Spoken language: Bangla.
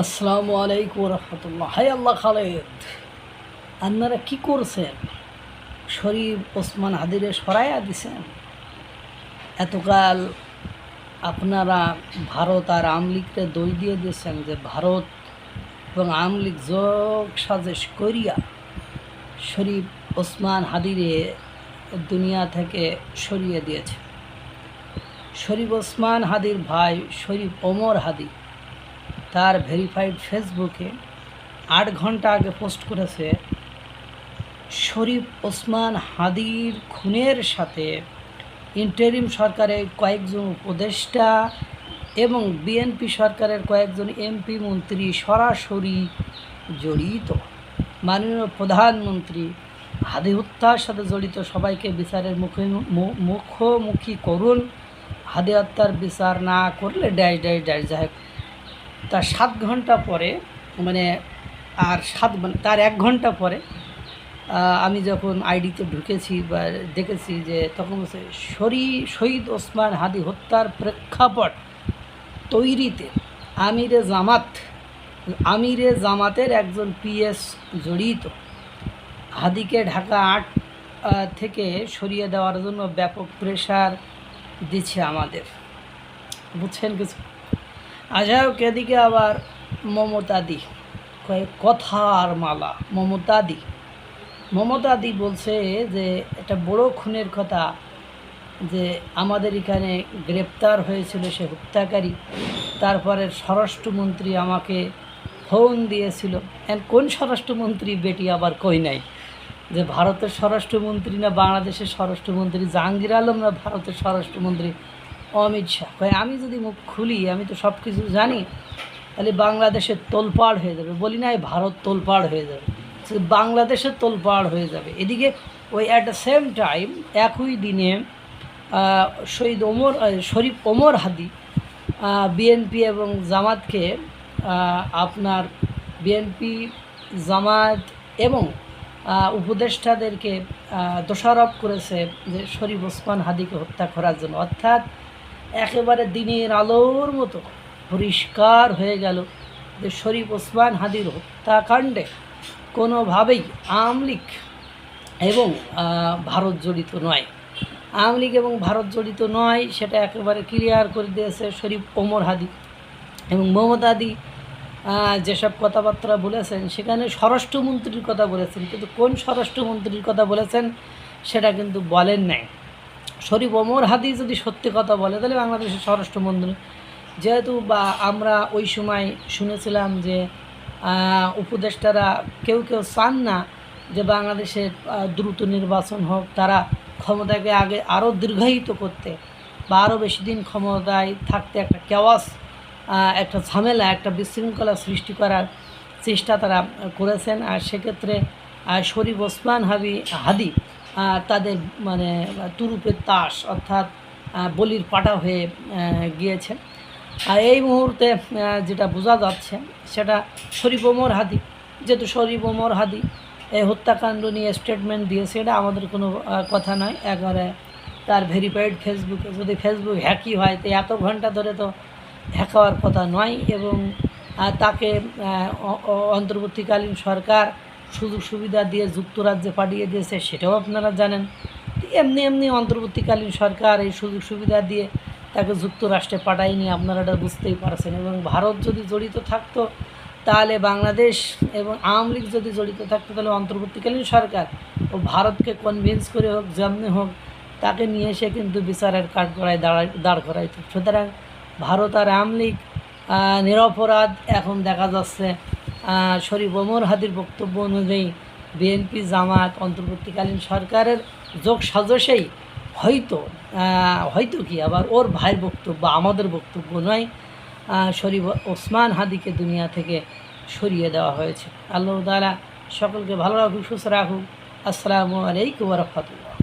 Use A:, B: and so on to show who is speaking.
A: আসসালামু আলাইকুম রহমতুল্লাহ। হাই আল্লাহ খালেদ, আপনারা কি করছেন? শরীফ ওসমান হাদিরে সরাইয়া দিছেন। এতকাল আপনারা ভারত আর আমলিগকে দই দিয়ে দিয়েছেন যে ভারত এবং আমলিগ যোগ সাজেশ করিয়া শরীফ ওসমান হাদিরে দুনিয়া থেকে সরিয়ে দিয়েছে। শরীফ ওসমান হাদির ভাই শরীফ ওমর হাদি তার ভেরিফাইড ফেসবুকে 8 ঘন্টা আগে পোস্ট করেছে, শরীফ ওসমান হাদির খুনের সাথে ইন্টারিম সরকারের কয়েকজন উপদেষ্টা এবং বিএনপি সরকারের কয়েকজন এমপি মন্ত্রী সরাসরি জড়িত। মাননীয় প্রধানমন্ত্রী হাদি হত্যার সাথে জড়িত সবাইকে বিচারের মুখোমুখি করুন। হাদি হত্যার বিচার না করলে ড্যাশ ড্যাশ ড্যাশ যাই। তার 7 ঘন্টা পরে তার 1 ঘন্টা পরে আমি যখন আইডিতে ঢুকেছি বা দেখেছি যে তখন শহীদ ওসমান হাদি হত্যার প্রেক্ষাপট তৈরিতে আমিরে জামাতের একজন পিএস জড়িত। হাদিকে ঢাকা 8 থেকে সরিয়ে দেওয়ার জন্য ব্যাপক প্রেশার দিচ্ছে আমাদের, বুঝছেন কিছু। আজাওক এদিকে আবার মমতাদি কথার মালা। মমতাদি বলছে যে এটা বড় খুনের কথা, যে আমাদের এখানে গ্রেপ্তার হয়েছিল সে হত্যাকারী। তারপরে স্বরাষ্ট্রমন্ত্রী আমাকে ফোন দিয়েছিল। কোন স্বরাষ্ট্রমন্ত্রী বেটি আবার কই নাই, যে ভারতের স্বরাষ্ট্রমন্ত্রী না বাংলাদেশের স্বরাষ্ট্রমন্ত্রী জাহাঙ্গীর আলম না ভারতের স্বরাষ্ট্রমন্ত্রী অমিত শাহ। আমি যদি মুখ খুলি, আমি তো সব কিছু জানি, তাহলে বাংলাদেশের তোলপাড় হয়ে যাবে। বলি না ভারত তোলপাড় হয়ে যাবে, বাংলাদেশের তোলপাড় হয়ে যাবে। এদিকে ওই অ্যাট দ্য সেম টাইম একই দিনে শরীফ ওমর হাদি বিএনপি এবং জামাতকে আপনার বিএনপি জামাত এবং উপদেষ্টাদেরকে দোষারোপ করেছে যে শরীফ ওসমান হাদিকে হত্যা করার জন্য। অর্থাৎ একেবারে দিনের আলোর মতো পরিষ্কার হয়ে গেল যে শরীফ ওসমান হাদির হত্যাকাণ্ডে কোনোভাবেই আওয়ামী লীগ এবং ভারত জড়িত নয়। আওয়ামী লীগ এবং ভারত জড়িত নয় সেটা একেবারে ক্লিয়ার করে দিয়েছে শরীফ ওমর হাদি। এবং মমতাদি যেসব কথাবার্তা বলেছেন সেখানে স্বরাষ্ট্রমন্ত্রীর কথা বলেছেন, কিন্তু কোন স্বরাষ্ট্রমন্ত্রীর কথা বলেছেন সেটা কিন্তু বলেন নাই। শরীফ ওমর হাদি যদি সত্যি কথা বলে তাহলে বাংলাদেশের স্বরাষ্ট্রমন্ত্রী, যেহেতু বা আমরা ওই সময় শুনেছিলাম যে উপদেষ্টারা কেউ চান না যে বাংলাদেশের দ্রুত নির্বাচন হোক, তারা ক্ষমতাকে আগে আরও দীর্ঘায়িত করতে বা আরও বেশি দিন ক্ষমতায় থাকতে একটা কেওয়াস, একটা ঝামেলা, একটা বিশৃঙ্খলা সৃষ্টি করার চেষ্টা তারা করেছেন। আর সেক্ষেত্রে শরীফ ওসমান হাদি তাদের তুরুপের তাস অর্থাৎ বলির পাটা হয়ে গিয়েছেন। আর এই মুহূর্তে যেটা বোঝা যাচ্ছে সেটা শরীফ ওমর হাদি, যেহেতু শরীফ ওমর হাদি এই হত্যাকাণ্ড নিয়ে স্টেটমেন্ট দিয়েছে, এটা আমাদের কোনো কথা নয়। একবারে তার ভেরিফাইড ফেসবুকে, যদি ফেসবুক হ্যাকই হয় তো এত ঘন্টা ধরে তো হ্যাক হওয়ার কথা নয়। এবং তাকে অন্তর্বর্তীকালীন সরকার সুযোগ সুবিধা দিয়ে যুক্তরাজ্যে পাঠিয়ে দিয়েছে, সেটাও আপনারা জানেন। এমনি অন্তর্বর্তীকালীন সরকার এই সুযোগ সুবিধা দিয়ে তাকে যুক্তরাষ্ট্রে পাঠায়নি, আপনারা এটা বুঝতেই পারছেন। এবং ভারত যদি জড়িত থাকতো তাহলে বাংলাদেশ এবং আওয়ামী লীগ যদি জড়িত থাকতো তাহলে অন্তর্বর্তীকালীন সরকার ও ভারতকে কনভিন্স করে হোক যেমনি হোক তাকে নিয়ে এসে কিন্তু বিচারের কাঠগড়ায় দাঁড় করাইতো। সুতরাং ভারত আর আওয়ামী লীগ নিরপরাধ। এখন দেখা যাচ্ছে শরীফ ওমর হাদির বক্তব্য অনুযায়ী বিএনপি জামাত অন্তর্বর্তীকালীন সরকারের যোগ সাজসেই হয়তো কি আবার ওর ভাইয়ের বক্তব্য, আমাদের বক্তব্য নয়, শরীফ ওসমান হাদিকে দুনিয়া থেকে সরিয়ে দেওয়া হয়েছে। আল্লাহ তাআলা সকলকে ভালো রাখুক, সুস্থ রাখুক। আসসালামু আলাইকুম ওয়া রাহমাতুল্লাহ।